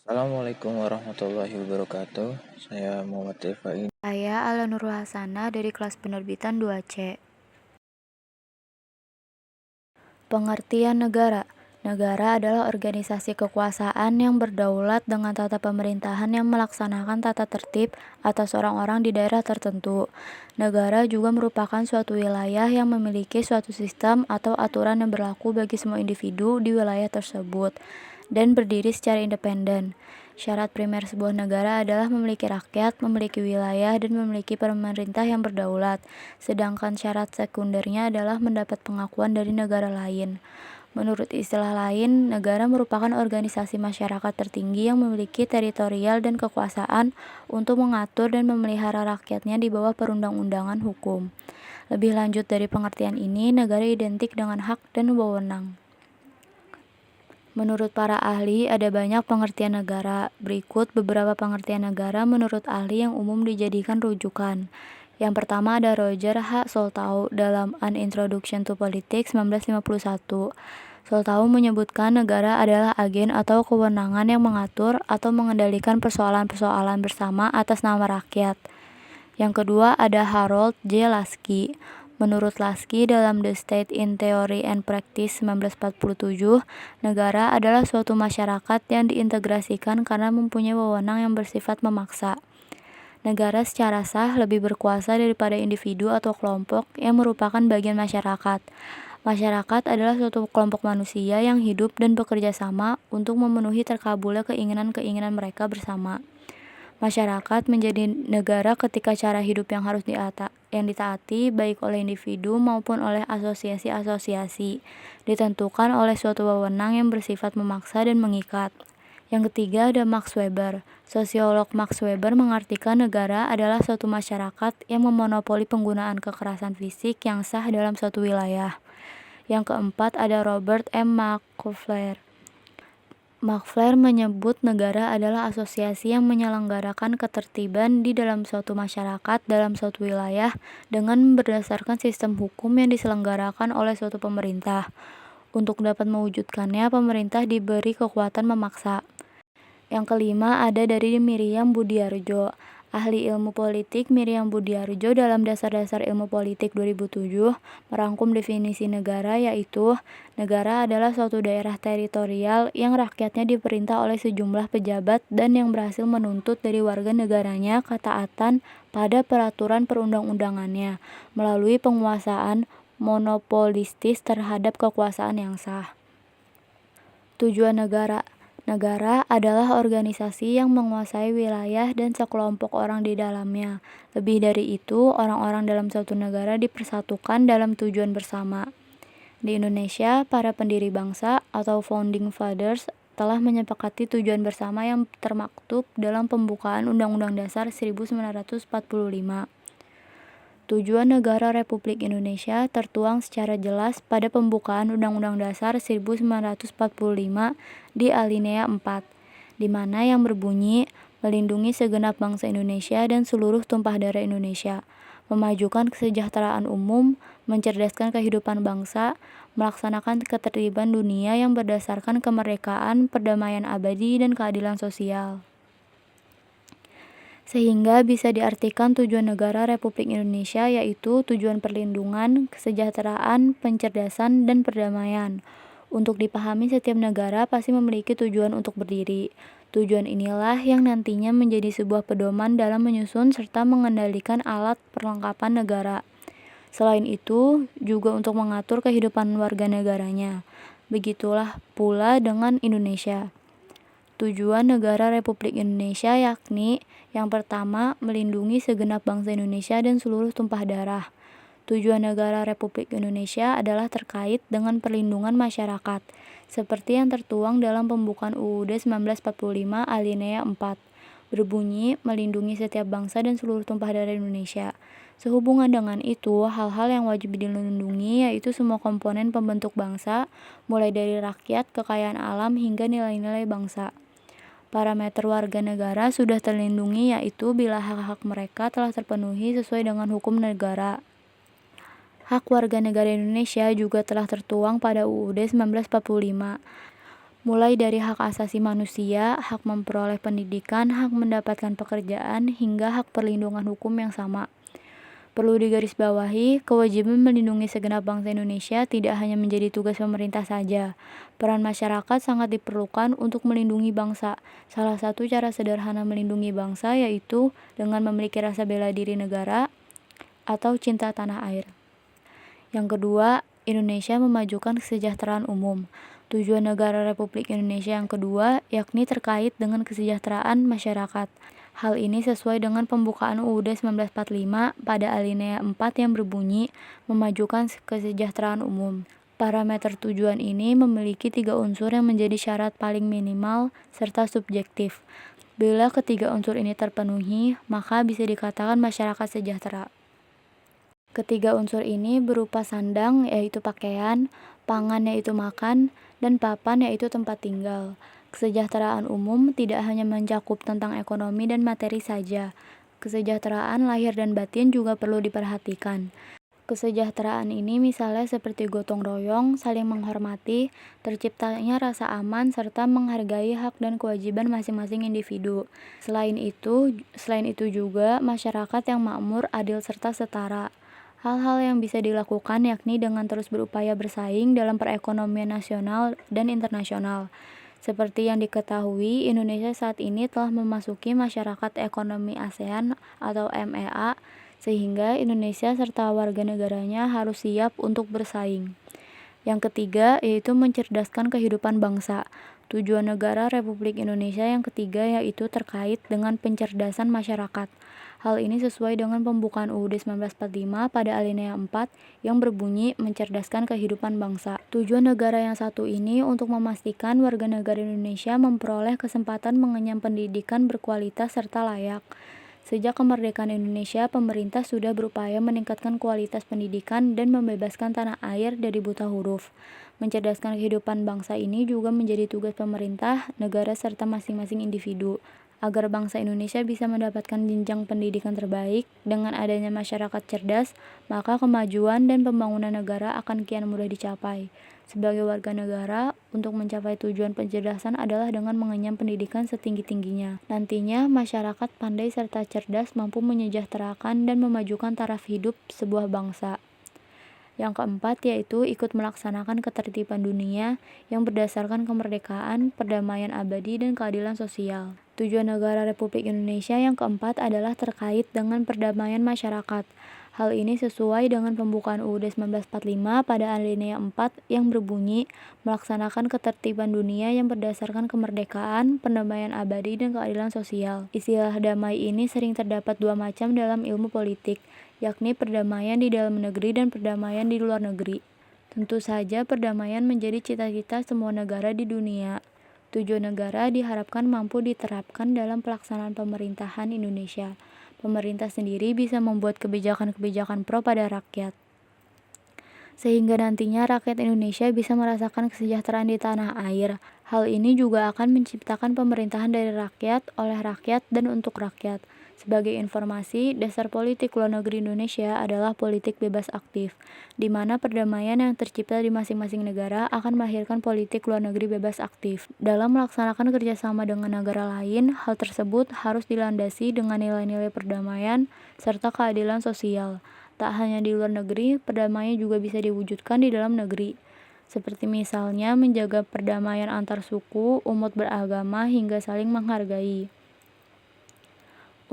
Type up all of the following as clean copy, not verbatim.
Assalamualaikum warahmatullahi wabarakatuh. Saya Muhammad Rifa. Saya Ala Nurul Hasanah dari kelas penerbitan 2C. Pengertian negara. Negara adalah organisasi kekuasaan yang berdaulat dengan tata pemerintahan yang melaksanakan tata tertib atas orang-orang di daerah tertentu. Negara juga merupakan suatu wilayah yang memiliki suatu sistem atau aturan yang berlaku bagi semua individu di wilayah tersebut dan berdiri secara independen. Syarat primer sebuah negara adalah memiliki rakyat, memiliki wilayah, dan memiliki pemerintah yang berdaulat. Sedangkan syarat sekundernya adalah mendapat pengakuan dari negara lain. Menurut istilah lain, negara merupakan organisasi masyarakat tertinggi yang memiliki teritorial dan kekuasaan untuk mengatur dan memelihara rakyatnya di bawah perundang-undangan hukum. Lebih lanjut dari pengertian ini, negara identik dengan hak dan wewenang. Menurut para ahli, ada banyak pengertian negara. Berikut beberapa pengertian negara menurut ahli yang umum dijadikan rujukan. Yang pertama ada Roger H. Soltau dalam An Introduction to Politics 1951. Soltau menyebutkan negara adalah agen atau kewenangan yang mengatur atau mengendalikan persoalan-persoalan bersama atas nama rakyat. Yang kedua ada Harold J. Lasky. Menurut Lasky dalam The State in Theory and Practice 1947, negara adalah suatu masyarakat yang diintegrasikan karena mempunyai wewenang yang bersifat memaksa. Negara secara sah lebih berkuasa daripada individu atau kelompok yang merupakan bagian masyarakat. Masyarakat adalah suatu kelompok manusia yang hidup dan bekerja sama untuk memenuhi terkabulnya keinginan-keinginan mereka bersama. Masyarakat menjadi negara ketika cara hidup yang harus ditaati baik oleh individu maupun oleh asosiasi-asosiasi ditentukan oleh suatu wewenang yang bersifat memaksa dan mengikat. Yang ketiga ada Max Weber. Sosiolog Max Weber mengartikan negara adalah suatu masyarakat yang memonopoli penggunaan kekerasan fisik yang sah dalam suatu wilayah. Yang keempat ada Robert M. Maclaurin. Maclaurin menyebut negara adalah asosiasi yang menyelenggarakan ketertiban di dalam suatu masyarakat dalam suatu wilayah dengan berdasarkan sistem hukum yang diselenggarakan oleh suatu pemerintah. Untuk dapat mewujudkannya, pemerintah diberi kekuatan memaksa. Yang kelima ada dari Miriam Budiarjo. Ahli ilmu politik Miriam Budiarjo dalam Dasar-Dasar Ilmu Politik 2007 merangkum definisi negara yaitu negara adalah suatu daerah teritorial yang rakyatnya diperintah oleh sejumlah pejabat dan yang berhasil menuntut dari warga negaranya ketaatan pada peraturan perundang-undangannya melalui penguasaan monopolistis terhadap kekuasaan yang sah. Tujuan negara. Negara adalah organisasi yang menguasai wilayah dan sekelompok orang di dalamnya. Lebih dari itu, orang-orang dalam suatu negara dipersatukan dalam tujuan bersama. Di Indonesia, para pendiri bangsa atau founding fathers telah menyepakati tujuan bersama yang termaktub dalam pembukaan Undang-Undang Dasar 1945. Tujuan negara Republik Indonesia tertuang secara jelas pada pembukaan Undang-Undang Dasar 1945 di alinea 4, di mana yang berbunyi melindungi segenap bangsa Indonesia dan seluruh tumpah darah Indonesia, memajukan kesejahteraan umum, mencerdaskan kehidupan bangsa, melaksanakan ketertiban dunia yang berdasarkan kemerdekaan, perdamaian abadi, dan keadilan sosial. Sehingga bisa diartikan tujuan negara Republik Indonesia yaitu tujuan perlindungan, kesejahteraan, pencerdasan, dan perdamaian. Untuk dipahami setiap negara pasti memiliki tujuan untuk berdiri. Tujuan inilah yang nantinya menjadi sebuah pedoman dalam menyusun serta mengendalikan alat perlengkapan negara. Selain itu, juga untuk mengatur kehidupan warga negaranya. Begitulah pula dengan Indonesia. Tujuan negara Republik Indonesia yakni yang pertama, melindungi segenap bangsa Indonesia dan seluruh tumpah darah. Tujuan negara Republik Indonesia adalah terkait dengan perlindungan masyarakat, seperti yang tertuang dalam pembukaan UUD 1945 alinea 4, berbunyi melindungi setiap bangsa dan seluruh tumpah darah Indonesia. Sehubungan dengan itu, hal-hal yang wajib dilindungi yaitu semua komponen pembentuk bangsa, mulai dari rakyat, kekayaan alam, hingga nilai-nilai bangsa. Parameter warga negara sudah terlindungi yaitu bila hak-hak mereka telah terpenuhi sesuai dengan hukum negara. Hak warga negara Indonesia juga telah tertuang pada UUD 1945. mulai dari hak asasi manusia, hak memperoleh pendidikan, hak mendapatkan pekerjaan, hingga hak perlindungan hukum yang sama. Perlu digarisbawahi, kewajiban melindungi segenap bangsa Indonesia tidak hanya menjadi tugas pemerintah saja. Peran masyarakat sangat diperlukan untuk melindungi bangsa. Salah satu cara sederhana melindungi bangsa yaitu dengan memiliki rasa bela diri negara atau cinta tanah air. Yang kedua, Indonesia memajukan kesejahteraan umum. Tujuan negara Republik Indonesia yang kedua yakni terkait dengan kesejahteraan masyarakat. Hal ini sesuai dengan pembukaan UUD 1945 pada alinea 4 yang berbunyi memajukan kesejahteraan umum. Parameter tujuan ini memiliki 3 unsur yang menjadi syarat paling minimal serta subjektif. Bila ketiga unsur ini terpenuhi, maka bisa dikatakan masyarakat sejahtera. Ketiga unsur ini berupa sandang yaitu pakaian, pangan yaitu makan, dan papan yaitu tempat tinggal. Kesejahteraan umum tidak hanya mencakup tentang ekonomi dan materi saja. Kesejahteraan lahir dan batin juga perlu diperhatikan. Kesejahteraan ini misalnya seperti gotong royong, saling menghormati, terciptanya rasa aman, serta menghargai hak dan kewajiban masing-masing individu. Selain itu juga masyarakat yang makmur, adil, serta setara. Hal-hal yang bisa dilakukan yakni dengan terus berupaya bersaing dalam perekonomian nasional dan internasional. Seperti yang diketahui, Indonesia saat ini telah memasuki Masyarakat Ekonomi ASEAN atau MEA, sehingga Indonesia serta warga negaranya harus siap untuk bersaing. Yang ketiga, yaitu mencerdaskan kehidupan bangsa. Tujuan negara Republik Indonesia yang ketiga yaitu terkait dengan pencerdasan masyarakat. Hal ini sesuai dengan pembukaan UUD 1945 pada alinea 4 yang berbunyi mencerdaskan kehidupan bangsa. Tujuan negara yang satu ini untuk memastikan warga negara Indonesia memperoleh kesempatan mengenyam pendidikan berkualitas serta layak. Sejak kemerdekaan Indonesia, pemerintah sudah berupaya meningkatkan kualitas pendidikan dan membebaskan tanah air dari buta huruf. Mencerdaskan kehidupan bangsa ini juga menjadi tugas pemerintah, negara, serta masing-masing individu. Agar bangsa Indonesia bisa mendapatkan jenjang pendidikan terbaik, dengan adanya masyarakat cerdas, maka kemajuan dan pembangunan negara akan kian mudah dicapai. Sebagai warga negara, untuk mencapai tujuan pencerdasan adalah dengan mengenyam pendidikan setinggi-tingginya. Nantinya, masyarakat pandai serta cerdas mampu menyejahterakan dan memajukan taraf hidup sebuah bangsa. Yang keempat yaitu ikut melaksanakan ketertiban dunia yang berdasarkan kemerdekaan, perdamaian abadi, dan keadilan sosial. Tujuan negara Republik Indonesia yang keempat adalah terkait dengan perdamaian masyarakat. Hal ini sesuai dengan pembukaan UUD 1945 pada alinea 4 yang berbunyi melaksanakan ketertiban dunia yang berdasarkan kemerdekaan, perdamaian abadi, dan keadilan sosial. Istilah damai ini sering terdapat dua macam dalam ilmu politik, yakni perdamaian di dalam negeri dan perdamaian di luar negeri. Tentu saja perdamaian menjadi cita-cita semua negara di dunia. Tujuan negara diharapkan mampu diterapkan dalam pelaksanaan pemerintahan Indonesia. Pemerintah sendiri bisa membuat kebijakan-kebijakan pro pada rakyat, sehingga nantinya rakyat Indonesia bisa merasakan kesejahteraan di tanah air. Hal ini juga akan menciptakan pemerintahan dari rakyat, oleh rakyat, dan untuk rakyat. Sebagai informasi, dasar politik luar negeri Indonesia adalah politik bebas aktif, di mana perdamaian yang tercipta di masing-masing negara akan melahirkan politik luar negeri bebas aktif. Dalam melaksanakan kerjasama dengan negara lain, hal tersebut harus dilandasi dengan nilai-nilai perdamaian serta keadilan sosial. Tak hanya di luar negeri, perdamaian juga bisa diwujudkan di dalam negeri. Seperti misalnya menjaga perdamaian antar suku, umat beragama, hingga saling menghargai.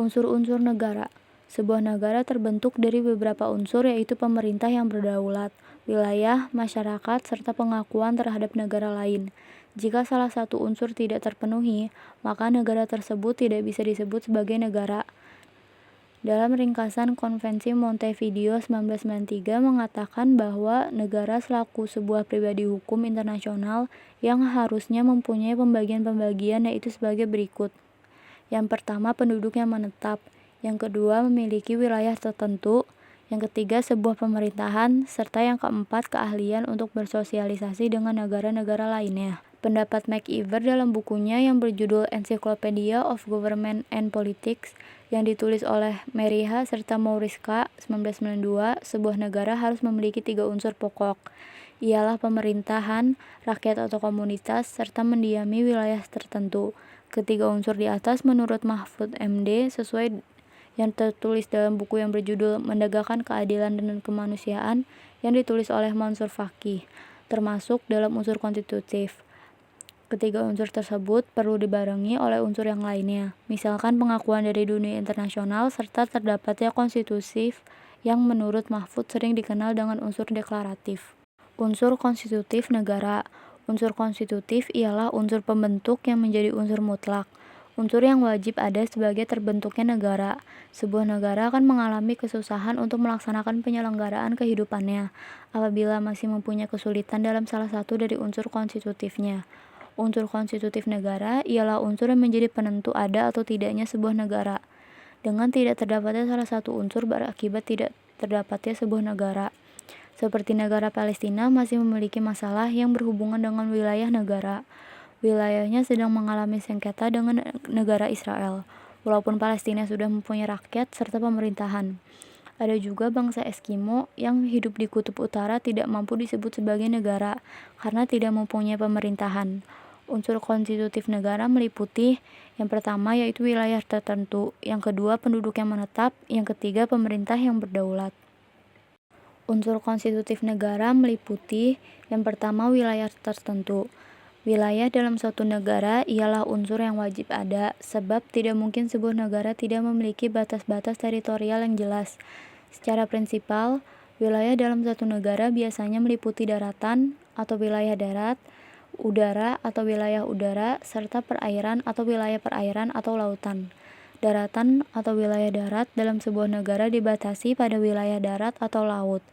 Unsur-unsur negara. Sebuah negara terbentuk dari beberapa unsur yaitu pemerintah yang berdaulat, wilayah, masyarakat, serta pengakuan terhadap negara lain. Jika salah satu unsur tidak terpenuhi, maka negara tersebut tidak bisa disebut sebagai negara. Dalam ringkasan Konvensi Montevideo 1993 mengatakan bahwa negara selaku sebuah pribadi hukum internasional yang harusnya mempunyai pembagian-pembagian yaitu sebagai berikut. Yang pertama, penduduk yang menetap. Yang kedua, memiliki wilayah tertentu. Yang ketiga, sebuah pemerintahan. Serta yang keempat, keahlian untuk bersosialisasi dengan negara-negara lainnya. Pendapat McIver dalam bukunya yang berjudul Encyclopedia of Government and Politics yang ditulis oleh Meriha serta Maurice K. 1992, sebuah negara harus memiliki 3 unsur pokok, ialah pemerintahan, rakyat atau komunitas, serta mendiami wilayah tertentu. Ketiga unsur di atas menurut Mahfud MD sesuai yang tertulis dalam buku yang berjudul Menegakkan Keadilan dan Kemanusiaan yang ditulis oleh Mansur Fakih, termasuk dalam unsur konstitutif. Ketiga unsur tersebut perlu dibarengi oleh unsur yang lainnya, misalkan pengakuan dari dunia internasional serta terdapatnya konstitutif yang menurut Mahfud sering dikenal dengan unsur deklaratif. Unsur konstitutif negara. Unsur konstitutif ialah unsur pembentuk yang menjadi unsur mutlak. Unsur yang wajib ada sebagai terbentuknya negara. Sebuah negara akan mengalami kesusahan untuk melaksanakan penyelenggaraan kehidupannya apabila masih mempunyai kesulitan dalam salah satu dari unsur konstitutifnya. Unsur konstitutif negara ialah unsur yang menjadi penentu ada atau tidaknya sebuah negara. Dengan tidak terdapatnya salah satu unsur berakibat tidak terdapatnya sebuah negara. Seperti negara Palestina masih memiliki masalah yang berhubungan dengan wilayah negara. Wilayahnya sedang mengalami sengketa dengan negara Israel, walaupun Palestina sudah mempunyai rakyat serta pemerintahan. Ada juga bangsa Eskimo yang hidup di kutub utara tidak mampu disebut sebagai negara karena tidak mempunyai pemerintahan. Unsur konstitutif negara meliputi yang pertama yaitu wilayah tertentu, yang kedua penduduk yang menetap, yang ketiga pemerintah yang berdaulat. Unsur konstitutif negara meliputi yang pertama wilayah tertentu. Wilayah dalam suatu negara ialah unsur yang wajib ada, sebab tidak mungkin sebuah negara tidak memiliki batas-batas teritorial yang jelas. Secara prinsipal, wilayah dalam suatu negara biasanya meliputi daratan atau wilayah darat, udara atau wilayah udara, serta perairan atau wilayah perairan atau lautan. Daratan atau wilayah darat dalam sebuah negara dibatasi pada wilayah darat atau laut,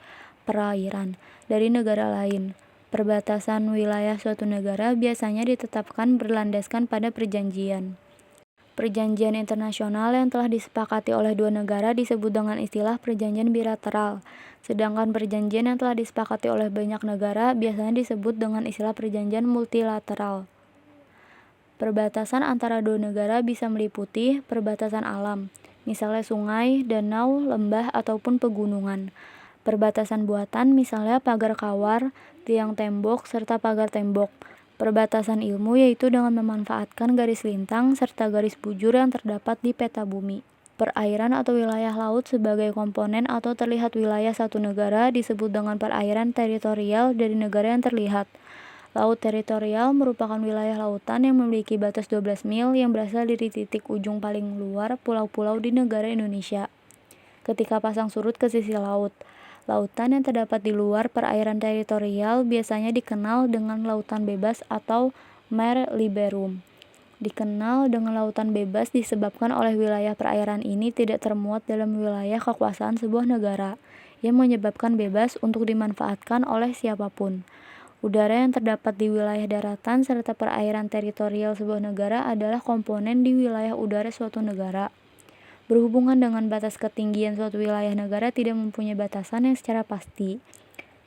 perairan, dari negara lain. Perbatasan wilayah suatu negara biasanya ditetapkan berlandaskan pada perjanjian. Perjanjian internasional yang telah disepakati oleh dua negara disebut dengan istilah perjanjian bilateral, sedangkan perjanjian yang telah disepakati oleh banyak negara biasanya disebut dengan istilah perjanjian multilateral. Perbatasan antara dua negara bisa meliputi perbatasan alam, misalnya sungai, danau, lembah, ataupun pegunungan. Perbatasan buatan misalnya pagar kawar, tiang tembok, serta pagar tembok. Perbatasan ilmu yaitu dengan memanfaatkan garis lintang serta garis bujur yang terdapat di peta bumi. Perairan atau wilayah laut sebagai komponen atau terlihat wilayah satu negara disebut dengan perairan teritorial dari negara yang terlihat. Laut teritorial merupakan wilayah lautan yang memiliki batas 12 mil yang berasal dari titik ujung paling luar pulau-pulau di negara Indonesia. Ketika pasang surut ke sisi laut, lautan yang terdapat di luar perairan teritorial biasanya dikenal dengan lautan bebas atau mare liberum. Dikenal dengan lautan bebas disebabkan oleh wilayah perairan ini tidak termuat dalam wilayah kekuasaan sebuah negara, yang menyebabkan bebas untuk dimanfaatkan oleh siapapun. Udara yang terdapat di wilayah daratan serta perairan teritorial sebuah negara adalah komponen di wilayah udara suatu negara. Berhubungan dengan batas ketinggian suatu wilayah negara tidak mempunyai batasan yang secara pasti.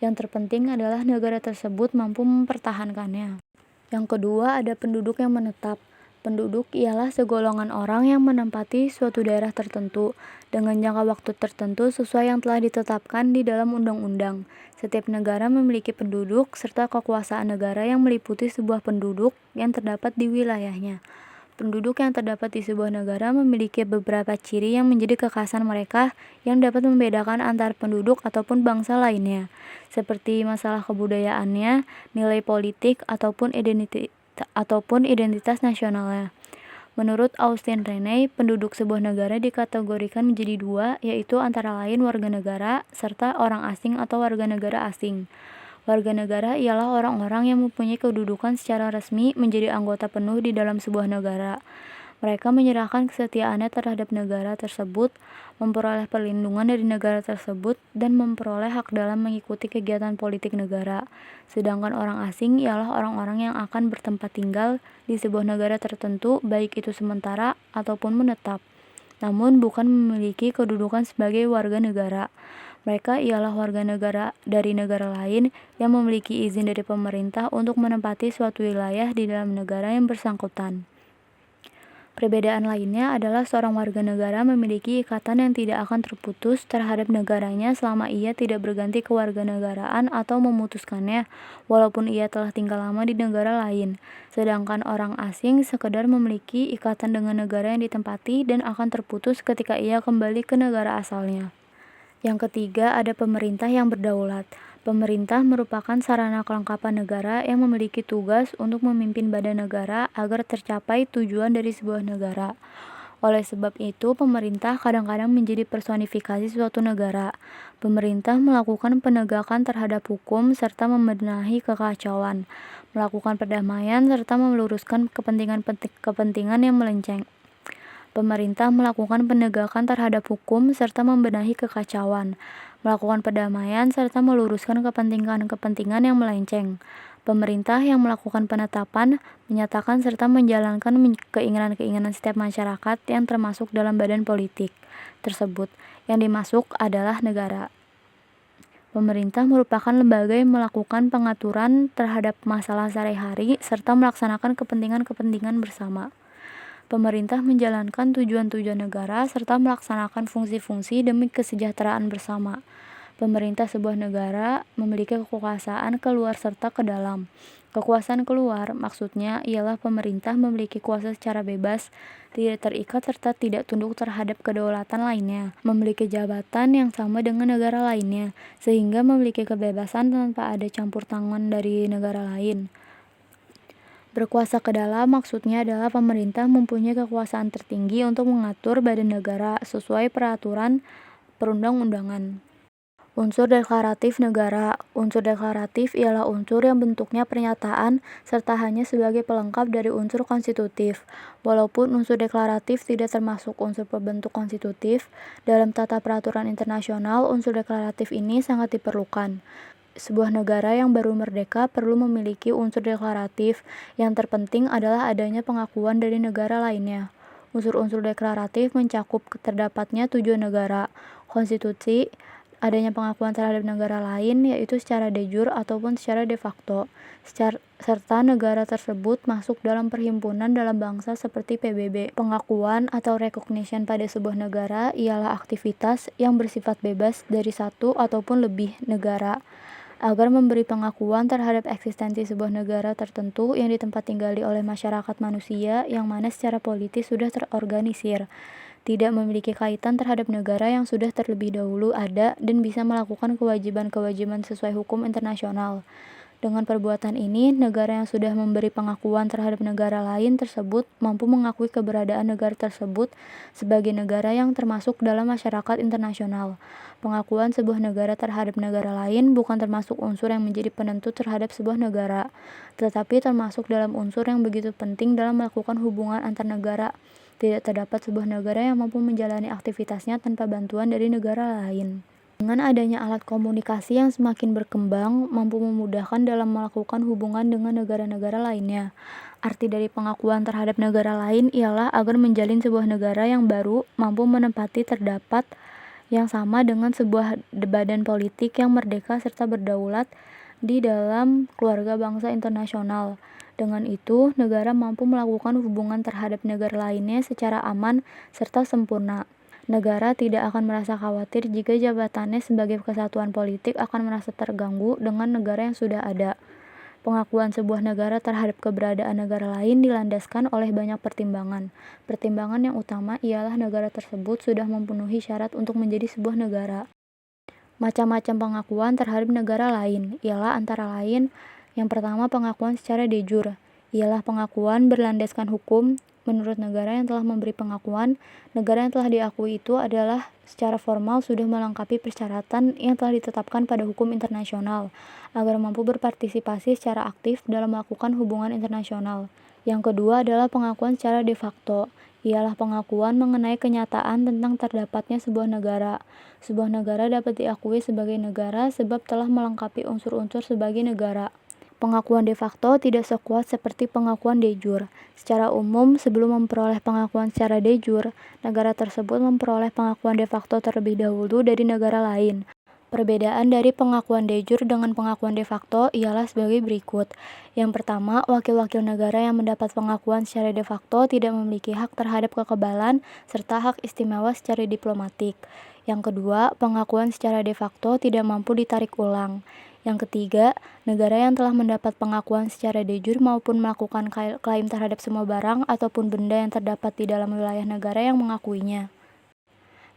Yang terpenting adalah negara tersebut mampu mempertahankannya. Yang kedua, ada penduduk yang menetap. Penduduk ialah segolongan orang yang menempati suatu daerah tertentu dengan jangka waktu tertentu sesuai yang telah ditetapkan di dalam undang-undang. Setiap negara memiliki penduduk serta kekuasaan negara yang meliputi sebuah penduduk yang terdapat di wilayahnya. Penduduk yang terdapat di sebuah negara memiliki beberapa ciri yang menjadi kekhasan mereka yang dapat membedakan antar penduduk ataupun bangsa lainnya, seperti masalah kebudayaannya, nilai politik, ataupun identitas nasionalnya. Menurut Austin Rene, penduduk sebuah negara dikategorikan menjadi dua, yaitu antara lain warga negara serta orang asing atau warga negara asing. Warga negara ialah orang-orang yang mempunyai kedudukan secara resmi menjadi anggota penuh di dalam sebuah negara. Mereka menyerahkan kesetiaannya terhadap negara tersebut, memperoleh perlindungan dari negara tersebut, dan memperoleh hak dalam mengikuti kegiatan politik negara. Sedangkan orang asing ialah orang-orang yang akan bertempat tinggal di sebuah negara tertentu, baik itu sementara ataupun menetap, namun bukan memiliki kedudukan sebagai warga negara. Mereka ialah warga negara dari negara lain yang memiliki izin dari pemerintah untuk menempati suatu wilayah di dalam negara yang bersangkutan. Perbedaan lainnya adalah seorang warga negara memiliki ikatan yang tidak akan terputus terhadap negaranya selama ia tidak berganti kewarganegaraan atau memutuskannya, walaupun ia telah tinggal lama di negara lain. Sedangkan orang asing sekedar memiliki ikatan dengan negara yang ditempati dan akan terputus ketika ia kembali ke negara asalnya. Yang ketiga, ada pemerintah yang berdaulat. Pemerintah merupakan sarana kelengkapan negara yang memiliki tugas untuk memimpin badan negara agar tercapai tujuan dari sebuah negara. Oleh sebab itu, pemerintah kadang-kadang menjadi personifikasi suatu negara. Pemerintah melakukan penegakan terhadap hukum serta membenahi kekacauan, melakukan perdamaian serta meluruskan kepentingan yang melenceng. Pemerintah melakukan penegakan terhadap hukum serta membenahi kekacauan, melakukan perdamaian serta meluruskan kepentingan yang melenceng. Pemerintah yang melakukan penetapan, menyatakan serta menjalankan keinginan-keinginan setiap masyarakat yang termasuk dalam badan politik tersebut. Yang dimasuk adalah negara. Pemerintah merupakan lembaga yang melakukan pengaturan terhadap masalah sehari-hari serta melaksanakan kepentingan-kepentingan bersama. Pemerintah menjalankan tujuan-tujuan negara serta melaksanakan fungsi-fungsi demi kesejahteraan bersama. Pemerintah sebuah negara memiliki kekuasaan keluar serta ke dalam. Kekuasaan keluar maksudnya ialah pemerintah memiliki kuasa secara bebas, tidak terikat serta tidak tunduk terhadap kedaulatan lainnya, memiliki jabatan yang sama dengan negara lainnya, sehingga memiliki kebebasan tanpa ada campur tangan dari negara lain. Berkuasa ke dalam maksudnya adalah pemerintah mempunyai kekuasaan tertinggi untuk mengatur badan negara sesuai peraturan perundang-undangan. Unsur deklaratif negara. Unsur deklaratif ialah unsur yang bentuknya pernyataan serta hanya sebagai pelengkap dari unsur konstitutif. Walaupun unsur deklaratif tidak termasuk unsur pembentuk konstitutif, dalam tata peraturan internasional unsur deklaratif ini sangat diperlukan. Sebuah negara yang baru merdeka perlu memiliki unsur deklaratif. Yang terpenting adalah adanya pengakuan dari negara lainnya. Unsur-unsur deklaratif mencakup terdapatnya tujuan negara, konstitusi, adanya pengakuan terhadap negara lain yaitu secara de jure ataupun secara de facto, serta negara tersebut masuk dalam perhimpunan dalam bangsa seperti PBB. Pengakuan atau recognition pada sebuah negara ialah aktivitas yang bersifat bebas dari satu ataupun lebih negara agar memberi pengakuan terhadap eksistensi sebuah negara tertentu yang ditempat tinggali oleh masyarakat manusia yang mana secara politis sudah terorganisir, tidak memiliki kaitan terhadap negara yang sudah terlebih dahulu ada dan bisa melakukan kewajiban-kewajiban sesuai hukum internasional. Dengan perbuatan ini, negara yang sudah memberi pengakuan terhadap negara lain tersebut mampu mengakui keberadaan negara tersebut sebagai negara yang termasuk dalam masyarakat internasional. Pengakuan sebuah negara terhadap negara lain bukan termasuk unsur yang menjadi penentu terhadap sebuah negara, tetapi termasuk dalam unsur yang begitu penting dalam melakukan hubungan antar negara. Tidak terdapat sebuah negara yang mampu menjalani aktivitasnya tanpa bantuan dari negara lain. Dengan adanya alat komunikasi yang semakin berkembang, mampu memudahkan dalam melakukan hubungan dengan negara-negara lainnya. Arti dari pengakuan terhadap negara lain ialah agar menjalin sebuah negara yang baru mampu menempati terdapat yang sama dengan sebuah badan politik yang merdeka serta berdaulat di dalam keluarga bangsa internasional. Dengan itu, negara mampu melakukan hubungan terhadap negara lainnya secara aman serta sempurna. Negara tidak akan merasa khawatir jika jabatannya sebagai kesatuan politik akan merasa terganggu dengan negara yang sudah ada. Pengakuan sebuah negara terhadap keberadaan negara lain dilandaskan oleh banyak pertimbangan. Pertimbangan yang utama ialah negara tersebut sudah memenuhi syarat untuk menjadi sebuah negara. Macam-macam pengakuan terhadap negara lain ialah antara lain yang pertama pengakuan secara de jure, ialah pengakuan berlandaskan hukum. Menurut negara yang telah memberi pengakuan, negara yang telah diakui itu adalah secara formal sudah melengkapi persyaratan yang telah ditetapkan pada hukum internasional agar mampu berpartisipasi secara aktif dalam melakukan hubungan internasional. Yang kedua adalah pengakuan secara de facto, ialah pengakuan mengenai kenyataan tentang terdapatnya sebuah negara. Sebuah negara dapat diakui sebagai negara sebab telah melengkapi unsur-unsur sebagai negara. Pengakuan de facto tidak sekuat seperti pengakuan de jure. Secara umum, sebelum memperoleh pengakuan secara de jure, negara tersebut memperoleh pengakuan de facto terlebih dahulu dari negara lain. Perbedaan dari pengakuan de jure dengan pengakuan de facto ialah sebagai berikut. Yang pertama, wakil-wakil negara yang mendapat pengakuan secara de facto tidak memiliki hak terhadap kekebalan serta hak istimewa secara diplomatik. Yang kedua, pengakuan secara de facto tidak mampu ditarik ulang. Yang ketiga, negara yang telah mendapat pengakuan secara de jure maupun melakukan klaim terhadap semua barang ataupun benda yang terdapat di dalam wilayah negara yang mengakuinya.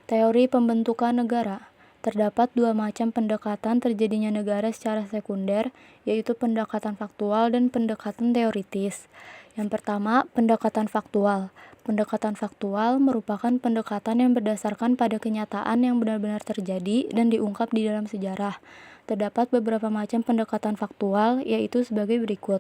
Teori pembentukan negara. Terdapat dua macam pendekatan terjadinya negara secara sekunder, yaitu pendekatan faktual dan pendekatan teoritis. Yang pertama, pendekatan faktual. Pendekatan faktual merupakan pendekatan yang berdasarkan pada kenyataan yang benar-benar terjadi dan diungkap di dalam sejarah. Terdapat beberapa macam pendekatan faktual, yaitu sebagai berikut.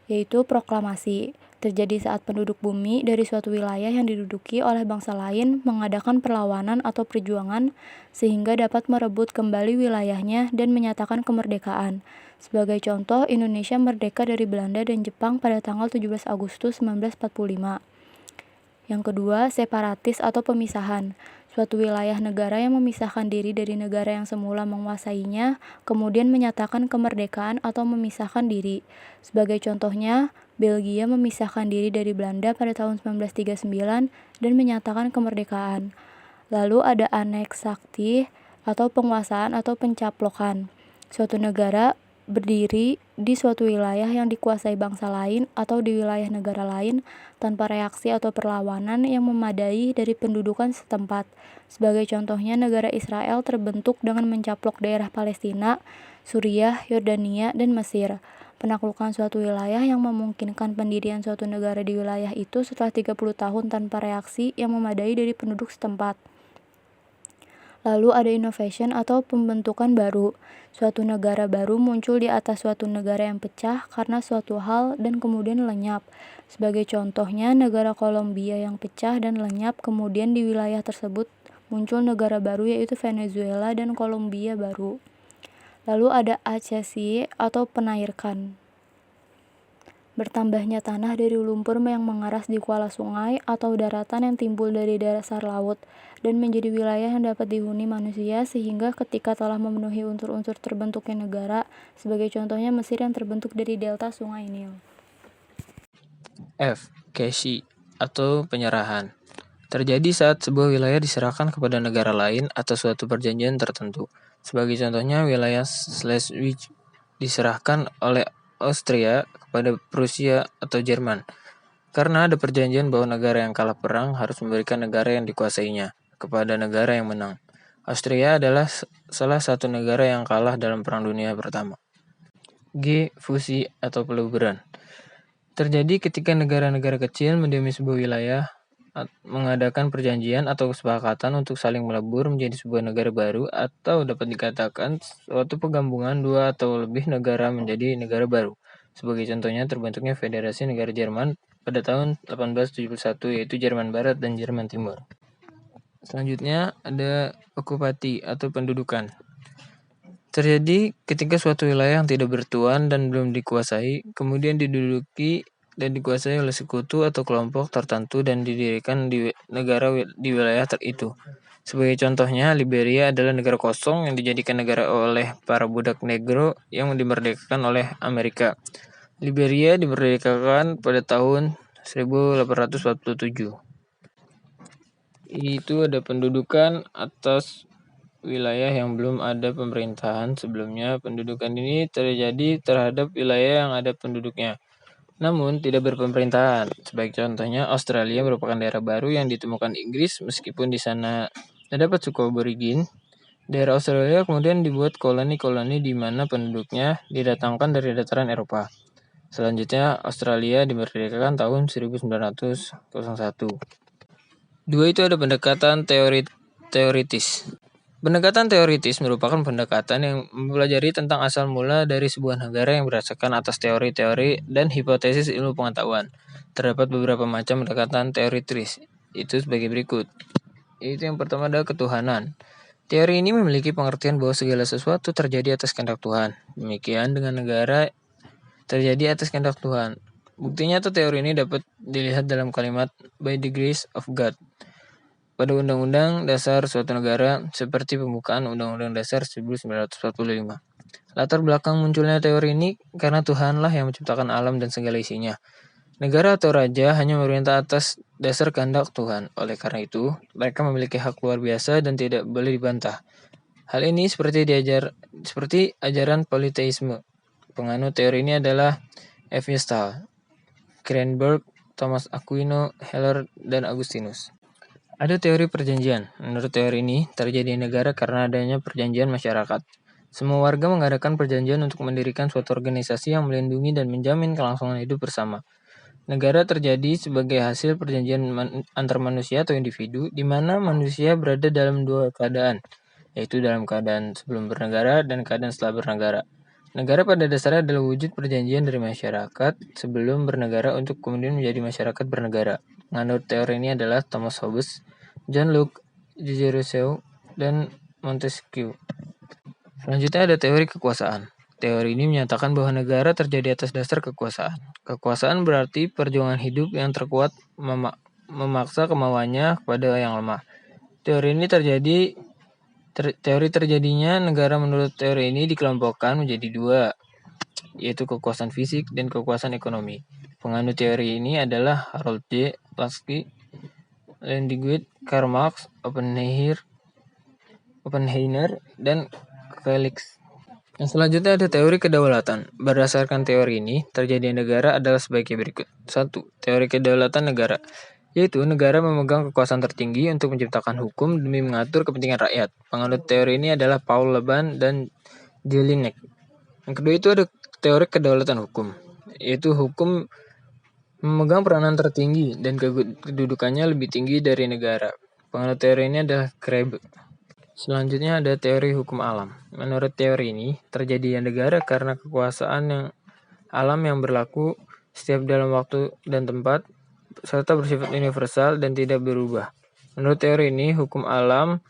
Yaitu proklamasi. Terjadi saat penduduk bumi dari suatu wilayah yang diduduki oleh bangsa lain mengadakan perlawanan atau perjuangan sehingga dapat merebut kembali wilayahnya dan menyatakan kemerdekaan. Sebagai contoh, Indonesia merdeka dari Belanda dan Jepang pada tanggal 17 Agustus 1945. Yang kedua, separatis atau pemisahan. Suatu wilayah negara yang memisahkan diri dari negara yang semula menguasainya, kemudian menyatakan kemerdekaan atau memisahkan diri. Sebagai contohnya, Belgia memisahkan diri dari Belanda pada tahun 1939 dan menyatakan kemerdekaan. Lalu ada aneksakti atau penguasaan atau pencaplokan. Suatu negara berdiri di suatu wilayah yang dikuasai bangsa lain atau di wilayah negara lain tanpa reaksi atau perlawanan yang memadai dari pendudukan setempat. Sebagai contohnya, negara Israel terbentuk dengan mencaplok daerah Palestina, Suriah, Yordania, dan Mesir. Penaklukan suatu wilayah yang memungkinkan pendirian suatu negara di wilayah itu setelah 30 tahun tanpa reaksi yang memadai dari penduduk setempat. Lalu ada innovation atau pembentukan baru. Suatu negara baru muncul di atas suatu negara yang pecah karena suatu hal dan kemudian lenyap. Sebagai contohnya, negara Kolombia yang pecah dan lenyap, kemudian di wilayah tersebut muncul negara baru yaitu Venezuela dan Kolombia baru. Lalu ada aksesi atau penairkan. Bertambahnya tanah dari lumpur yang mengeras di kuala sungai atau daratan yang timbul dari dasar laut dan menjadi wilayah yang dapat dihuni manusia sehingga ketika telah memenuhi unsur-unsur terbentuknya negara, sebagai contohnya Mesir yang terbentuk dari delta sungai Nil. F. Kesi atau penyerahan. Terjadi saat sebuah wilayah diserahkan kepada negara lain atas suatu perjanjian tertentu. Sebagai contohnya, wilayah Schleswig diserahkan oleh Austria kepada Prusia atau Jerman. Karena ada perjanjian bahwa negara yang kalah perang harus memberikan negara yang dikuasainya kepada negara yang menang. Austria adalah salah satu negara yang kalah dalam Perang Dunia Pertama. G. Fusi atau peleburan. Terjadi ketika negara-negara kecil mendiami sebuah wilayah mengadakan perjanjian atau kesepakatan untuk saling melebur menjadi sebuah negara baru, atau dapat dikatakan suatu penggabungan dua atau lebih negara menjadi negara baru. Sebagai contohnya, terbentuknya Federasi Negara Jerman pada tahun 1871, yaitu Jerman Barat dan Jerman Timur. Selanjutnya ada okupasi atau pendudukan. Terjadi ketika suatu wilayah yang tidak bertuan dan belum dikuasai, kemudian diduduki dan dikuasai oleh sekutu atau kelompok tertentu dan didirikan di negara di wilayah itu. Sebagai contohnya, Liberia adalah negara kosong yang dijadikan negara oleh para budak negro yang dimerdekakan oleh Amerika. Liberia dimerdekakan pada tahun 1847. Itu ada pendudukan atas wilayah yang belum ada pemerintahan sebelumnya. Pendudukan ini terjadi terhadap wilayah yang ada penduduknya, namun tidak berpemerintahan. Sebagai contohnya, Australia merupakan daerah baru yang ditemukan Inggris meskipun di sana terdapat suku aborigin. Daerah Australia kemudian dibuat koloni-koloni di mana penduduknya didatangkan dari dataran Eropa. Selanjutnya, Australia dimerdekakan tahun 1901. Dua itu ada pendekatan teoritis. Pendekatan teoritis merupakan pendekatan yang mempelajari tentang asal mula dari sebuah negara yang berdasarkan atas teori-teori dan hipotesis ilmu pengetahuan. Terdapat beberapa macam pendekatan teoritis, itu sebagai berikut. Itu yang pertama adalah ketuhanan. Teori ini memiliki pengertian bahwa segala sesuatu terjadi atas kehendak Tuhan. Demikian dengan negara terjadi atas kehendak Tuhan. Buktinya atau teori ini dapat dilihat dalam kalimat by the grace of God. pada Undang-Undang Dasar suatu negara seperti pembukaan Undang-Undang Dasar 1945. Latar belakang munculnya teori ini karena Tuhanlah yang menciptakan alam dan segala isinya. Negara atau raja hanya memerintah atas dasar kehendak Tuhan. Oleh karena itu, mereka memiliki hak luar biasa dan tidak boleh dibantah. Hal ini seperti ajaran politeisme. Penganut teori ini adalah F. Stahl, Krenberg, Thomas Aquino, Heller, dan Agustinus. Ada teori perjanjian. Menurut teori ini, terjadi negara karena adanya perjanjian masyarakat. Semua warga mengadakan perjanjian untuk mendirikan suatu organisasi yang melindungi dan menjamin kelangsungan hidup bersama. Negara terjadi sebagai hasil perjanjian antar manusia atau individu, di mana manusia berada dalam dua keadaan, yaitu dalam keadaan sebelum bernegara dan keadaan setelah bernegara. Negara pada dasarnya adalah wujud perjanjian dari masyarakat sebelum bernegara untuk kemudian menjadi masyarakat bernegara. Menurut teori ini adalah Thomas Hobbes, John Locke, J.J. Rousseau, dan Montesquieu. Selanjutnya ada teori kekuasaan. Teori ini menyatakan bahwa negara terjadi atas dasar kekuasaan. Kekuasaan berarti perjuangan hidup yang terkuat memaksa kemauannya kepada yang lemah. Teori terjadinya negara menurut teori ini dikelompokkan menjadi dua, yaitu kekuasaan fisik dan kekuasaan ekonomi. Penganut teori ini adalah Harold J. Laski, Leibniz, Karl Marx, Oppenheimer, dan Felix. Yang selanjutnya ada teori kedaulatan. Berdasarkan teori ini, terjadi negara adalah sebagai berikut. 1. Teori kedaulatan negara, yaitu negara memegang kekuasaan tertinggi untuk menciptakan hukum demi mengatur kepentingan rakyat. Penganut teori ini adalah Paul Laban dan Jelinek. Yang kedua itu ada teori kedaulatan hukum, yaitu hukum memegang peranan tertinggi dan kedudukannya lebih tinggi dari negara. Penganut teori ini adalah Krebe. Selanjutnya ada teori hukum alam. Menurut teori ini, terjadinya negara karena kekuasaan alam yang berlaku setiap dalam waktu dan tempat, serta bersifat universal dan tidak berubah. Menurut teori ini, hukum alam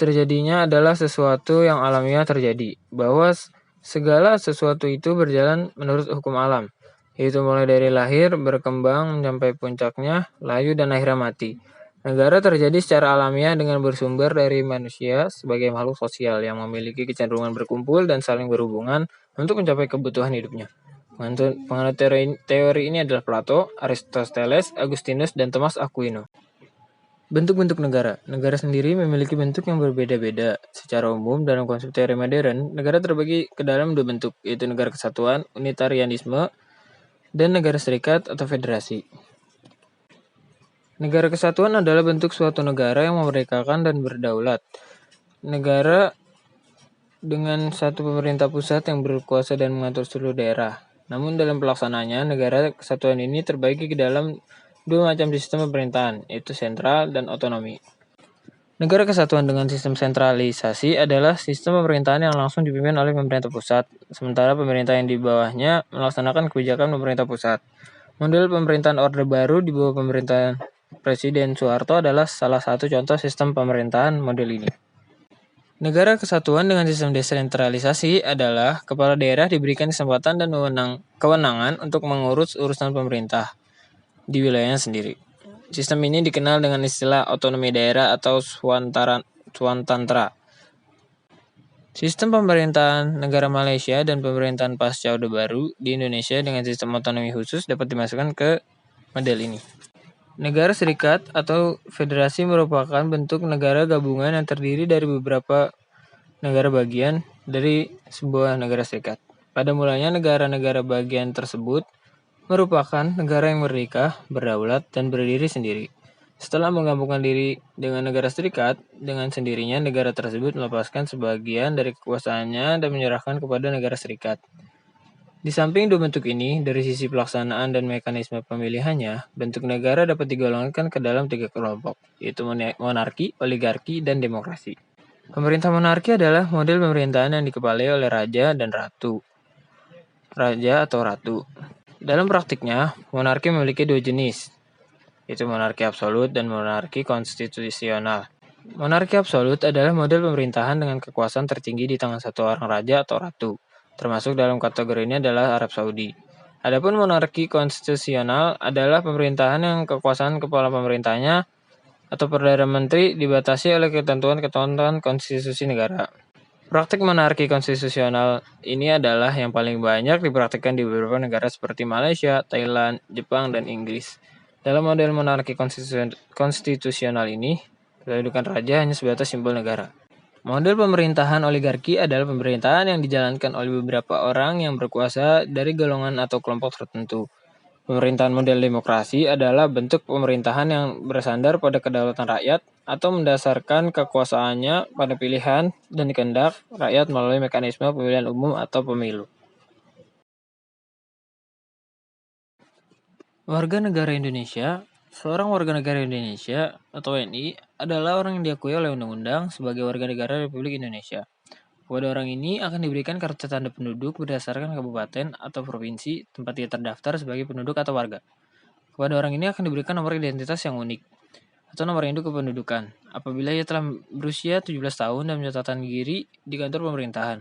terjadinya adalah sesuatu yang alamiah terjadi, bahwa segala sesuatu itu berjalan menurut hukum alam, yaitu mulai dari lahir, berkembang, sampai puncaknya, layu, dan akhirnya mati. Negara terjadi secara alamiah dengan bersumber dari manusia sebagai makhluk sosial yang memiliki kecenderungan berkumpul dan saling berhubungan untuk mencapai kebutuhan hidupnya. Penganut teori ini adalah Plato, Aristoteles, Agustinus, dan Thomas Aquino. Bentuk-bentuk negara. Negara sendiri memiliki bentuk yang berbeda-beda. Secara umum, dalam konsep teori modern, negara terbagi ke dalam dua bentuk, yaitu negara kesatuan, unitarianisme, dan negara serikat atau federasi. Negara kesatuan adalah bentuk suatu negara yang memerdekakan dan berdaulat. Negara dengan satu pemerintah pusat yang berkuasa dan mengatur seluruh daerah. Namun dalam pelaksanaannya, negara kesatuan ini terbagi ke dalam dua macam sistem pemerintahan, yaitu sentral dan otonomi. Negara kesatuan dengan sistem sentralisasi adalah sistem pemerintahan yang langsung dipimpin oleh pemerintah pusat, sementara pemerintah yang di bawahnya melaksanakan kebijakan pemerintah pusat. Model pemerintahan Orde Baru di bawah pemerintahan Presiden Soeharto adalah salah satu contoh sistem pemerintahan model ini. Negara kesatuan dengan sistem desentralisasi adalah kepala daerah diberikan kesempatan dan kewenangan untuk mengurus urusan pemerintah di wilayahnya sendiri. Sistem ini dikenal dengan istilah otonomi daerah atau swantantra. Sistem pemerintahan negara Malaysia dan pemerintahan pasca Orde Baru di Indonesia dengan sistem otonomi khusus dapat dimasukkan ke model ini. Negara serikat atau federasi merupakan bentuk negara gabungan yang terdiri dari beberapa negara bagian dari sebuah negara serikat. Pada mulanya negara-negara bagian tersebut merupakan negara yang merdeka, berdaulat, dan berdiri sendiri. Setelah menggabungkan diri dengan negara serikat, dengan sendirinya negara tersebut melepaskan sebagian dari kekuasaannya dan menyerahkan kepada negara serikat. Di samping dua bentuk ini, dari sisi pelaksanaan dan mekanisme pemilihannya, bentuk negara dapat digolongkan ke dalam tiga kelompok, yaitu monarki, oligarki, dan demokrasi. Pemerintah monarki adalah model pemerintahan yang dikepalai oleh raja dan ratu. Raja atau ratu. Dalam praktiknya, monarki memiliki dua jenis, yaitu monarki absolut dan monarki konstitusional. Monarki absolut adalah model pemerintahan dengan kekuasaan tertinggi di tangan satu orang raja atau ratu. Termasuk dalam kategori ini adalah Arab Saudi. Adapun monarki konstitusional adalah pemerintahan yang kekuasaan kepala pemerintahnya atau Perdana Menteri dibatasi oleh ketentuan-ketentuan konstitusi negara. Praktik monarki konstitusional ini adalah yang paling banyak dipraktikkan di beberapa negara seperti Malaysia, Thailand, Jepang, dan Inggris. Dalam model monarki konstitusional ini, kedudukan raja hanya sebatas simbol negara. Model pemerintahan oligarki adalah pemerintahan yang dijalankan oleh beberapa orang yang berkuasa dari golongan atau kelompok tertentu. Pemerintahan model demokrasi adalah bentuk pemerintahan yang bersandar pada kedaulatan rakyat atau mendasarkan kekuasaannya pada pilihan dan kehendak rakyat melalui mekanisme pemilihan umum atau pemilu. Warga negara Indonesia. Seorang warga negara Indonesia atau WNI adalah orang yang diakui oleh undang-undang sebagai warga negara Republik Indonesia. Kepada orang ini akan diberikan kartu tanda penduduk berdasarkan kabupaten atau provinsi tempat ia terdaftar sebagai penduduk atau warga. Kepada orang ini akan diberikan nomor identitas yang unik atau nomor induk kependudukan apabila ia telah berusia 17 tahun dan mencatatkan diri di kantor pemerintahan.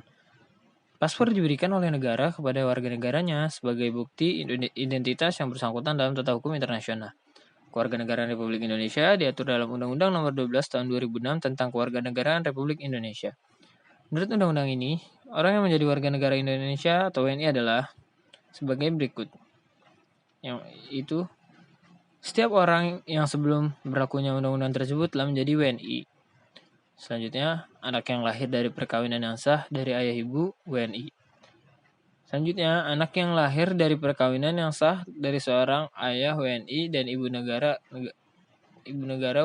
Paspor diberikan oleh negara kepada warga negaranya sebagai bukti identitas yang bersangkutan dalam tata hukum internasional. Kewarganegaraan Republik Indonesia diatur dalam Undang-Undang Nomor 12 Tahun 2006 tentang Kewarganegaraan Republik Indonesia. Menurut undang-undang ini, orang yang menjadi warga negara Indonesia atau WNI adalah sebagai berikut. Yang itu, setiap orang yang sebelum berlakunya undang-undang tersebut telah menjadi WNI. Selanjutnya, anak yang lahir dari perkawinan yang sah dari ayah ibu WNI. Selanjutnya, anak yang lahir dari perkawinan yang sah dari seorang ayah WNI dan ibu negara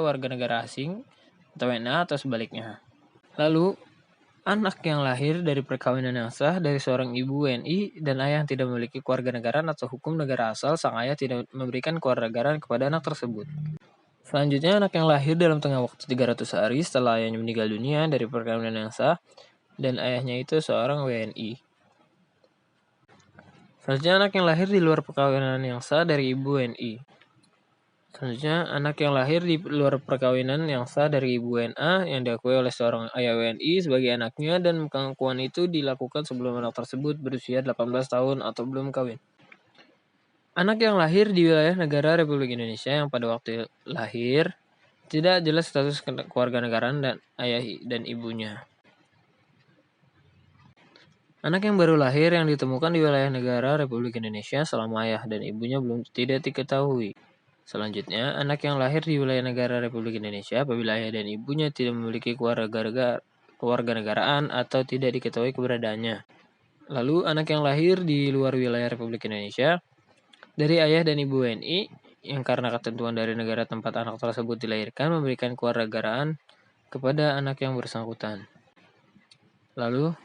warga negara asing atau WNA atau sebaliknya. Lalu, anak yang lahir dari perkawinan yang sah dari seorang ibu WNI dan ayah yang tidak memiliki kewarganegaraan atau hukum negara asal sang ayah tidak memberikan kewarganegaraan kepada anak tersebut. Selanjutnya, anak yang lahir dalam tengah waktu 300 hari setelah ayahnya meninggal dunia dari perkawinan yang sah dan ayahnya itu seorang WNI. Selanjutnya, anak yang lahir di luar perkawinan yang sah dari ibu WNI. Selanjutnya, anak yang lahir di luar perkawinan yang sah dari ibu WNA yang diakui oleh seorang ayah WNI sebagai anaknya dan pengakuan itu dilakukan sebelum anak tersebut berusia 18 tahun atau belum kawin. Anak yang lahir di wilayah negara Republik Indonesia yang pada waktu lahir tidak jelas status kewarganegaraan dan ayah dan ibunya. Anak yang baru lahir yang ditemukan di wilayah negara Republik Indonesia selama ayah dan ibunya belum tidak diketahui. Selanjutnya, anak yang lahir di wilayah negara Republik Indonesia apabila ayah dan ibunya tidak memiliki kewarganegaraan atau tidak diketahui keberadaannya. Lalu, anak yang lahir di luar wilayah Republik Indonesia dari ayah dan ibu WNI yang karena ketentuan dari negara tempat anak tersebut dilahirkan memberikan kewarganegaraan kepada anak yang bersangkutan. Lalu,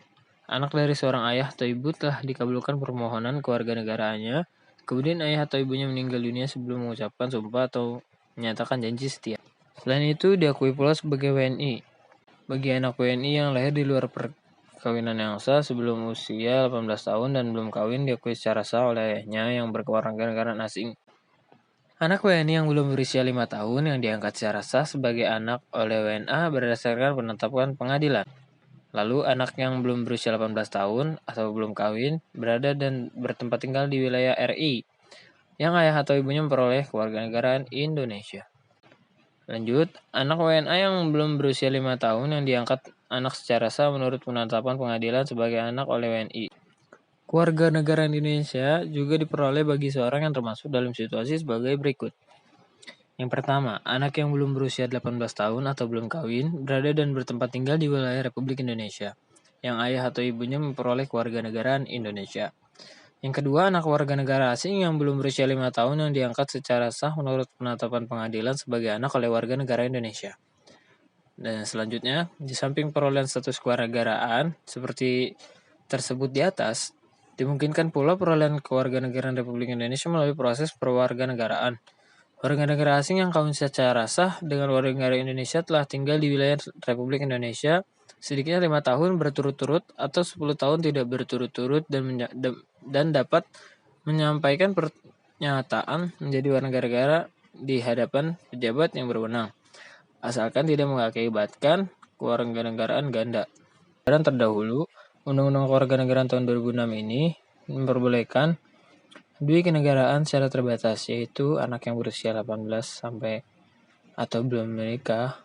anak dari seorang ayah atau ibu telah dikabulkan permohonan kewarganegaraannya. Kemudian ayah atau ibunya meninggal dunia sebelum mengucapkan sumpah atau menyatakan janji setia. Selain itu, diakui pula sebagai WNI. Bagi anak WNI yang lahir di luar perkawinan yang sah sebelum usia 18 tahun dan belum kawin diakui secara sah oleh ayahnya yang berkewarganegaraan asing. Anak WNI yang belum berusia 5 tahun yang diangkat secara sah sebagai anak oleh WNA berdasarkan penetapan pengadilan. Lalu anak yang belum berusia 18 tahun atau belum kawin berada dan bertempat tinggal di wilayah RI yang ayah atau ibunya memperoleh kewarganegaraan Indonesia. Lanjut, anak WNA yang belum berusia 5 tahun yang diangkat anak secara sah menurut penetapan pengadilan sebagai anak oleh WNI. Kewarganegaraan Indonesia juga diperoleh bagi seorang yang termasuk dalam situasi sebagai berikut. Yang pertama, anak yang belum berusia 18 tahun atau belum kawin berada dan bertempat tinggal di wilayah Republik Indonesia, yang ayah atau ibunya memperoleh kewarganegaraan Indonesia. Yang kedua, anak warga negara asing yang belum berusia 5 tahun yang diangkat secara sah menurut penetapan pengadilan sebagai anak oleh warga negara Indonesia. Dan selanjutnya, di samping perolehan status kewarganegaraan seperti tersebut di atas, dimungkinkan pula perolehan kewarganegaraan Republik Indonesia melalui proses perwarganegaraan. Warga negara asing yang kawin secara sah dengan warga negara Indonesia telah tinggal di wilayah Republik Indonesia sedikitnya 5 tahun berturut-turut atau 10 tahun tidak berturut-turut dan dapat menyampaikan pernyataan menjadi warga negara di hadapan pejabat yang berwenang, asalkan tidak mengakibatkan kewarganegaraan ganda. Terdahulu, Undang-Undang Kewarganegaraan tahun 2006 ini memperbolehkan dua kenegaraan secara terbatas, yaitu anak yang berusia 18 sampai atau belum menikah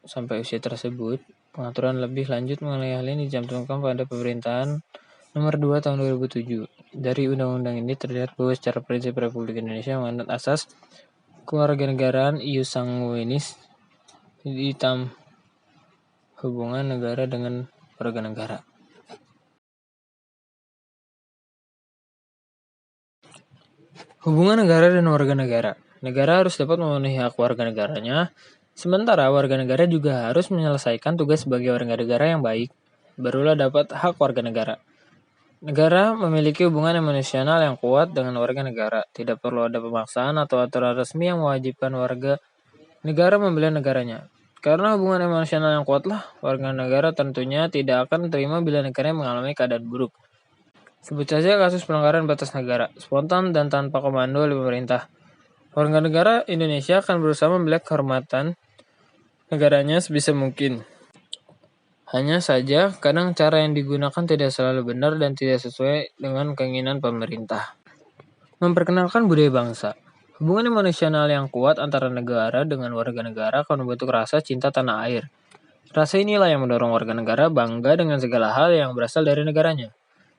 sampai usia tersebut. Pengaturan lebih lanjut mengenai hal ini dicantumkan pada Pemerintahan Nomor 2 Tahun 2007. Dari undang-undang ini terlihat bahwa secara prinsip Republik Indonesia menganut asas kewarganegaraan ius sanguinis hitam hubungan negara dengan warga negara. Hubungan negara dan warga negara. Negara harus dapat memenuhi hak warga negaranya, sementara warga negara juga harus menyelesaikan tugas sebagai warga negara yang baik, barulah dapat hak warga negara. Negara memiliki hubungan emosional yang kuat dengan warga negara. Tidak perlu ada pemaksaan atau aturan resmi yang mewajibkan warga negara membela negaranya. Karena hubungan emosional yang kuatlah, warga negara tentunya tidak akan terima bila negaranya mengalami keadaan buruk. Sebut saja kasus pelanggaran batas negara, spontan dan tanpa komando oleh pemerintah. Warga negara Indonesia akan berusaha membela kehormatan negaranya sebisa mungkin. Hanya saja, kadang cara yang digunakan tidak selalu benar dan tidak sesuai dengan keinginan pemerintah. Memperkenalkan budaya bangsa. Hubungan emosional yang kuat antara negara dengan warga negara akan membentuk rasa cinta tanah air. Rasa inilah yang mendorong warga negara bangga dengan segala hal yang berasal dari negaranya.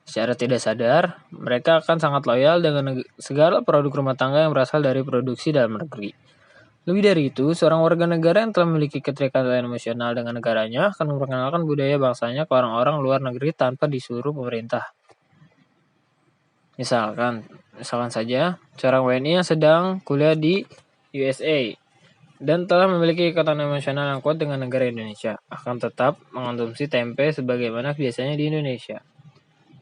Secara tidak sadar, mereka akan sangat loyal dengan segala produk rumah tangga yang berasal dari produksi dalam negeri. Lebih dari itu, seorang warga negara yang telah memiliki keterikatan emosional dengan negaranya akan memperkenalkan budaya bangsanya ke orang-orang luar negeri tanpa disuruh pemerintah. Misalkan saja, seorang WNI yang sedang kuliah di USA dan telah memiliki ikatan emosional yang kuat dengan negara Indonesia, akan tetap mengonsumsi tempe sebagaimana biasanya di Indonesia.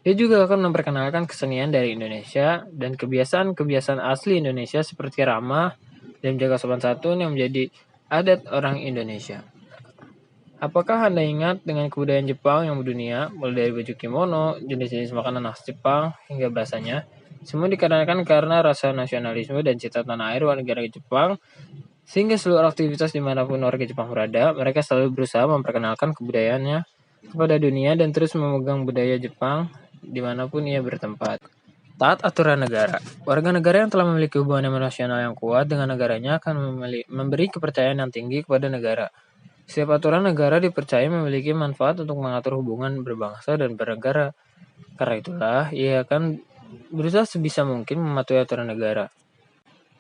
Dia juga akan memperkenalkan kesenian dari Indonesia dan kebiasaan-kebiasaan asli Indonesia seperti ramah dan menjaga sopan santun yang menjadi adat orang Indonesia. Apakah Anda ingat dengan kebudayaan Jepang yang mendunia, mulai dari baju kimono, jenis-jenis makanan khas Jepang, hingga bahasanya? Semua dikarenakan karena rasa nasionalisme dan cinta tanah air warga negara Jepang, sehingga seluruh aktivitas dimanapun warga Jepang berada, mereka selalu berusaha memperkenalkan kebudayaannya kepada dunia dan terus memegang budaya Jepang dimanapun ia bertempat. Taat aturan negara. Warga negara yang telah memiliki hubungan emosional yang kuat dengan negaranya akan memberi kepercayaan yang tinggi kepada negara. Setiap aturan negara dipercaya memiliki manfaat untuk mengatur hubungan berbangsa dan bernegara. Karena itulah, ia akan berusaha sebisa mungkin mematuhi aturan negara.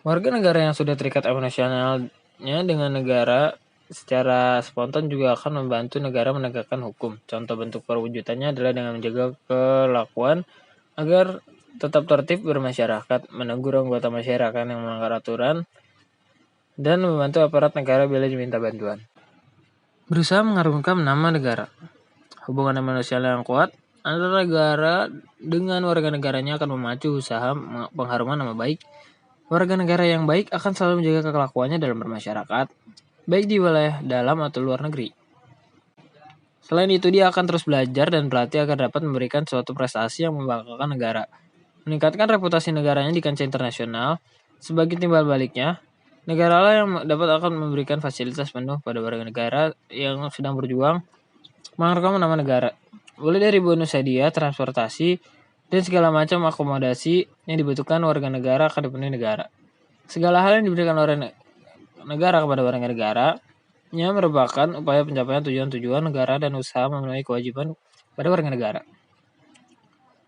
Warga negara yang sudah terikat emosionalnya dengan negara secara spontan juga akan membantu negara menegakkan hukum. Contoh bentuk perwujudannya adalah dengan menjaga kelakuan agar tetap tertib bermasyarakat, menegur anggota masyarakat yang melanggar aturan, dan membantu aparat negara bila diminta bantuan. Berusaha mengharumkan nama negara. Hubungan emosional yang kuat antara negara dengan warga negaranya akan memacu usaha pengharuman nama baik. Warga negara yang baik akan selalu menjaga kelakuannya dalam bermasyarakat, baik di wilayah dalam atau luar negeri. Selain itu, dia akan terus belajar dan berlatih agar dapat memberikan suatu prestasi yang membanggakan negara. Meningkatkan reputasi negaranya di kancah internasional. Sebagai timbal baliknya, negara lain yang dapat akan memberikan fasilitas penuh pada warga negara yang sedang berjuang mengharumkan nama negara. Mulai dari bonus hadiah, transportasi, dan segala macam akomodasi yang dibutuhkan warga negara akan dipenuhi negara. Segala hal yang diberikan oleh negara kepada warga negaranya merupakan upaya pencapaian tujuan-tujuan negara dan usaha memenuhi kewajiban pada warga negara.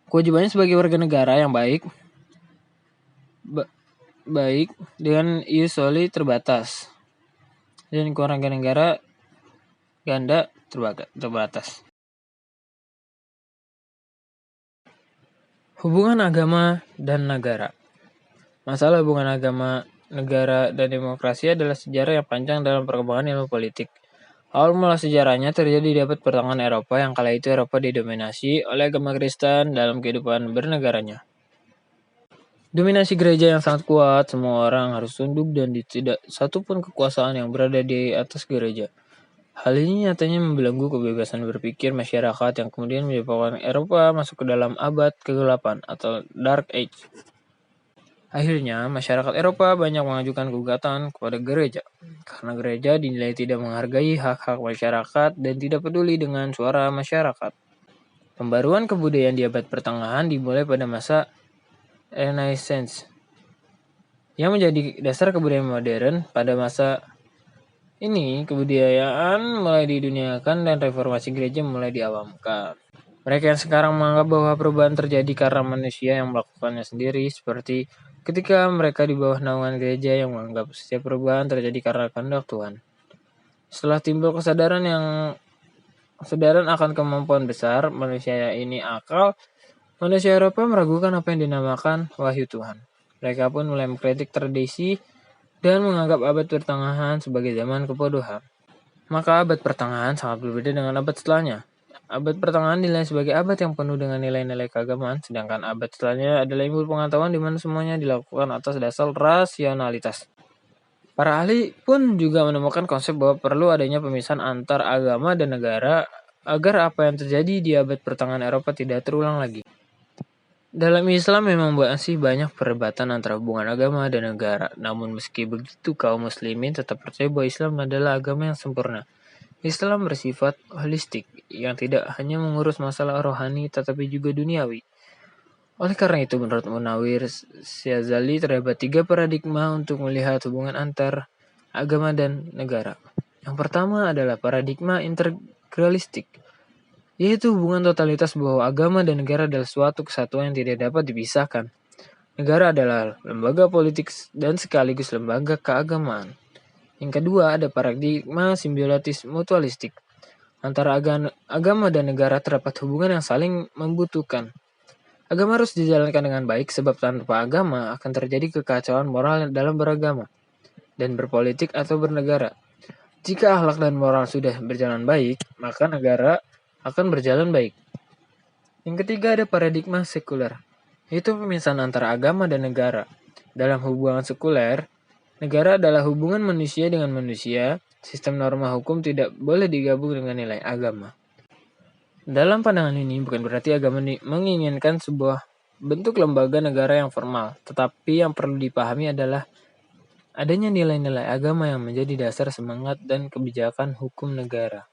Kewajibannya sebagai warga negara yang baik dengan ius soli terbatas dan warga negara ganda terbatas. Hubungan agama dan negara. Masalah hubungan agama, negara, dan demokrasi adalah sejarah yang panjang dalam perkembangan ilmu politik. Awal mula sejarahnya terjadi di abad pertengahan Eropa yang kala itu Eropa didominasi oleh agama Kristen dalam kehidupan bernegaranya. Dominasi gereja yang sangat kuat, semua orang harus tunduk dan tidak satu pun kekuasaan yang berada di atas gereja. Hal ini nyatanya membelenggu kebebasan berpikir masyarakat yang kemudian menyebabkan Eropa masuk ke dalam abad ke-8 atau Dark Age. Akhirnya, masyarakat Eropa banyak mengajukan gugatan kepada gereja, karena gereja dinilai tidak menghargai hak-hak masyarakat dan tidak peduli dengan suara masyarakat. Pembaruan kebudayaan di abad pertengahan dimulai pada masa Renaissance. yang menjadi dasar kebudayaan modern. Pada masa ini, kebudayaan mulai diduniakan dan reformasi gereja mulai diawamkan. Mereka yang sekarang menganggap bahwa perubahan terjadi karena manusia yang melakukannya sendiri, seperti ketika mereka di bawah naungan gereja yang menganggap setiap perubahan terjadi karena kehendak Tuhan. Setelah timbul kesadaran akan kemampuan besar manusia ini akal, manusia Eropa meragukan apa yang dinamakan wahyu Tuhan. Mereka pun mulai mengkritik tradisi dan menganggap abad pertengahan sebagai zaman kebodohan. Maka abad pertengahan sangat berbeda dengan abad setelahnya. Abad pertengahan dinilai sebagai abad yang penuh dengan nilai-nilai keagamaan, sedangkan abad setelahnya adalah ilmu pengetahuan di mana semuanya dilakukan atas dasar rasionalitas. Para ahli pun juga menemukan konsep bahwa perlu adanya pemisahan antar agama dan negara agar apa yang terjadi di abad pertengahan Eropa tidak terulang lagi. Dalam Islam memang masih banyak perdebatan antara hubungan agama dan negara. Namun meski begitu, kaum muslimin tetap percaya bahwa Islam adalah agama yang sempurna. Islam bersifat holistik, yang tidak hanya mengurus masalah rohani tetapi juga duniawi. Oleh karena itu, menurut Munawir Syazali terdapat 3 paradigma untuk melihat hubungan antar agama dan negara. Yang pertama adalah paradigma integralistik, yaitu hubungan totalitas bahwa agama dan negara adalah suatu kesatuan yang tidak dapat dipisahkan. Negara adalah lembaga politik dan sekaligus lembaga keagamaan. Yang kedua ada paradigma simbiotis mutualistik. Antara agama dan negara terdapat hubungan yang saling membutuhkan. Agama harus dijalankan dengan baik sebab tanpa agama akan terjadi kekacauan moral dalam beragama dan berpolitik atau bernegara. Jika akhlak dan moral sudah berjalan baik, maka negara akan berjalan baik. Yang ketiga ada paradigma sekuler, yaitu pemisahan antara agama dan negara. Dalam hubungan sekuler, negara adalah hubungan manusia dengan manusia. Sistem norma hukum tidak boleh digabung dengan nilai agama. Dalam pandangan ini bukan berarti agama menginginkan sebuah bentuk lembaga negara yang formal, tetapi yang perlu dipahami adalah adanya nilai-nilai agama yang menjadi dasar semangat dan kebijakan hukum negara.